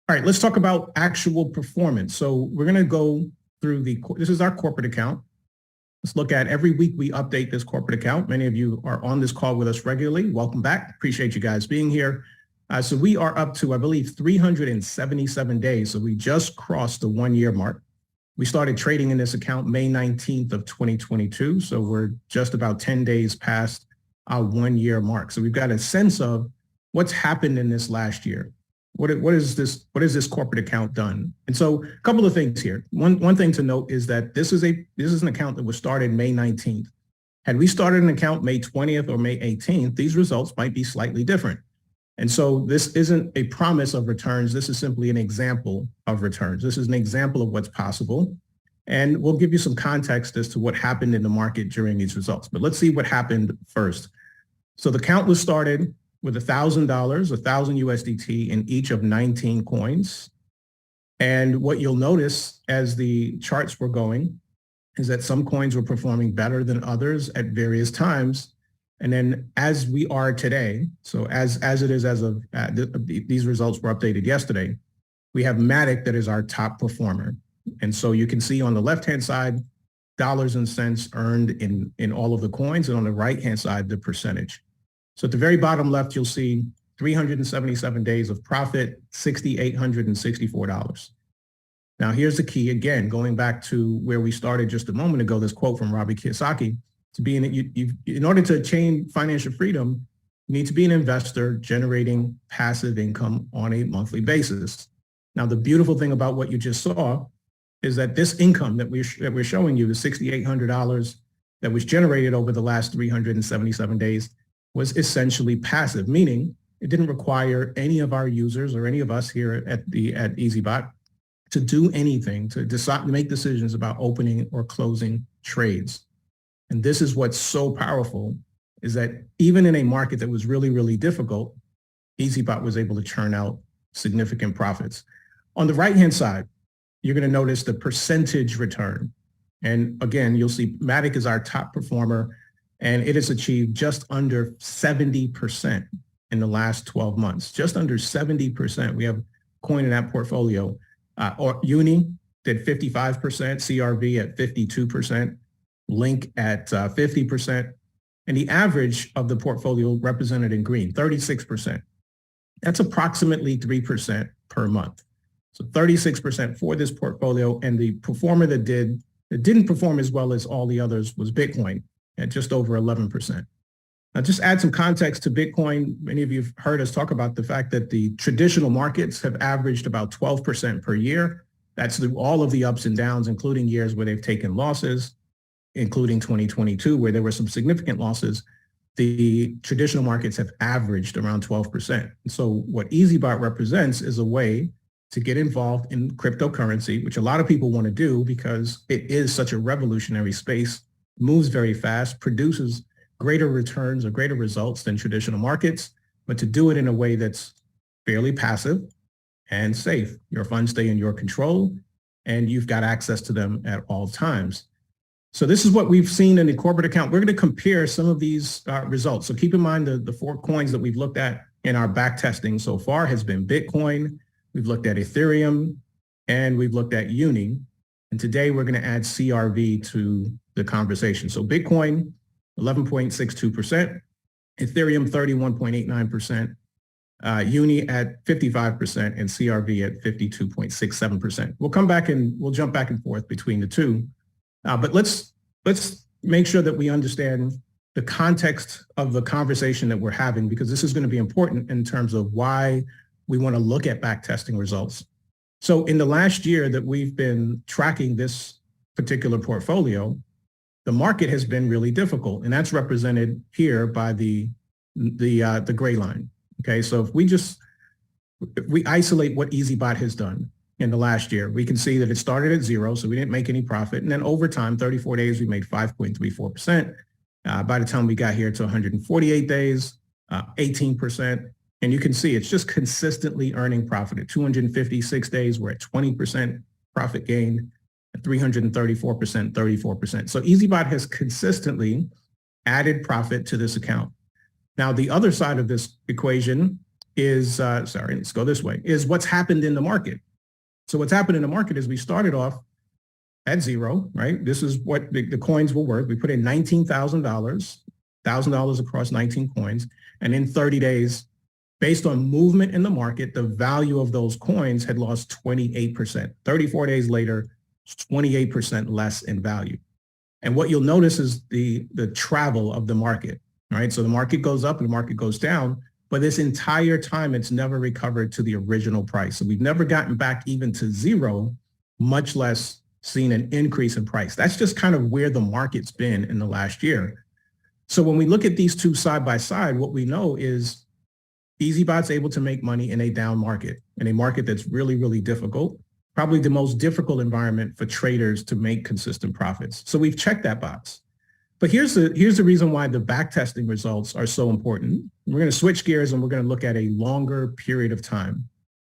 All right, let's talk about actual performance. So we're going to go through this is our corporate account. Let's look at every week we update this corporate account. Many of you are on this call with us regularly. Welcome back. Appreciate you guys being here. So we are up to, I believe, 377 days. So we just crossed the 1-year mark. We started trading in this account May 19th of 2022. So we're just about 10 days past our 1-year mark. So we've got a sense of what's happened in this last year. What is this corporate account done? And so a couple of things here. One thing to note is that this is an account that was started May 19th. Had we started an account May 20th or May 18th, these results might be slightly different. And so this isn't a promise of returns. This is simply an example of returns. This is an example of what's possible. And we'll give you some context as to what happened in the market during these results. But let's see what happened first. So the account was started with $1,000, 1,000 USDT in each of 19 coins. And what you'll notice as the charts were going is that some coins were performing better than others at various times. And then as we are today, so as it is as of these results were updated yesterday, we have Matic that is our top performer. And so you can see on the left-hand side, dollars and cents earned in all of the coins, and on the right-hand side, the percentage. So at the very bottom left, you'll see 377 days of profit, $6,864. Now, here's the key. Again, going back to where we started just a moment ago, this quote from Robert Kiyosaki, in order to attain financial freedom, you need to be an investor generating passive income on a monthly basis. Now, the beautiful thing about what you just saw is that this income that we're showing you, the $6,800 that was generated over the last 377 days, was essentially passive, meaning it didn't require any of our users or any of us here at EazyBot to do anything, to make decisions about opening or closing trades. And this is what's so powerful, is that even in a market that was really, really difficult, EazyBot was able to churn out significant profits. On the right-hand side, you're going to notice the percentage return. And again, you'll see Matic is our top performer, and it has achieved just under 70% in the last 12 months, just under 70%. We have coin in that portfolio. Or Uni did 55%, CRV at 52%, Link at 50%, and the average of the portfolio represented in green, 36%. That's approximately 3% per month. So 36% for this portfolio, and the performer that didn't perform as well as all the others was Bitcoin at just over 11%. Now, just add some context to Bitcoin. Many of you have heard us talk about the fact that the traditional markets have averaged about 12% per year. That's through all of the ups and downs, including years where they've taken losses, including 2022, where there were some significant losses. The traditional markets have averaged around 12%. And so what EazyBot represents is a way to get involved in cryptocurrency, which a lot of people want to do because it is such a revolutionary space, moves very fast, produces greater returns or greater results than traditional markets, but to do it in a way that's fairly passive and safe. Your funds stay in your control, and you've got access to them at all times. So this is what we've seen in the corporate account. We're going to compare some of these results. So keep in mind the 4 coins that we've looked at in our back testing so far has been Bitcoin, we've looked at Ethereum, and we've looked at Uni. And today we're going to add CRV to the conversation. So Bitcoin, 11.62%, Ethereum, 31.89%, Uni at 55%, and CRV at 52.67%. We'll come back and we'll jump back and forth between the two. But let's make sure that we understand the context of the conversation that we're having, because this is going to be important in terms of why we want to look at back testing results. So in the last year that we've been tracking this particular portfolio, the market has been really difficult, and that's represented here by the gray line. Okay, so if we isolate what EazyBot has done in the last year, we can see that it started at 0, so we didn't make any profit, and then over time, 34 days, we made 5.34%. By the time we got here to 148 days, 18%, and you can see it's just consistently earning profit. At 256 days, we're at 20% profit gain. At 334%, 34%. So EazyBot has consistently added profit to this account. Now, the other side of this equation is, sorry, let's go this way, is what's happened in the market. So what's happened in the market is we started off at zero, right? This is what the coins were worth. We put in $19,000, $1,000 across 19 coins. And in 30 days, based on movement in the market, the value of those coins had lost 28%. 34 days later, 28% less in value. And what you'll notice is the travel of the market, right? So the market goes up and the market goes down, but this entire time, it's never recovered to the original price. So we've never gotten back even to zero, much less seen an increase in price. That's just kind of where the market's been in the last year. So when we look at these two side by side, what we know is EazyBot's able to make money in a down market, in a market that's really, really difficult, probably the most difficult environment for traders to make consistent profits. So we've checked that box. But here's the reason why the backtesting results are so important. We're going to switch gears and we're going to look at a longer period of time,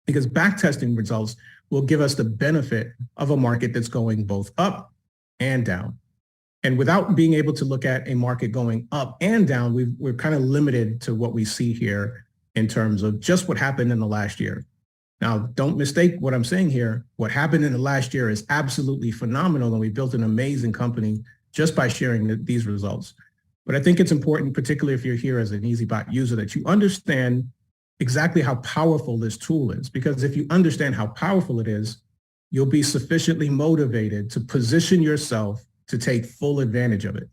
because backtesting results will give us the benefit of a market that's going both up and down. And without being able to look at a market going up and down, we're kind of limited to what we see here in terms of just what happened in the last year. Now, don't mistake what I'm saying here. What happened in the last year is absolutely phenomenal, and we built an amazing company just by sharing these results. But I think it's important, particularly if you're here as an EazyBot user, that you understand exactly how powerful this tool is. Because if you understand how powerful it is, you'll be sufficiently motivated to position yourself to take full advantage of it.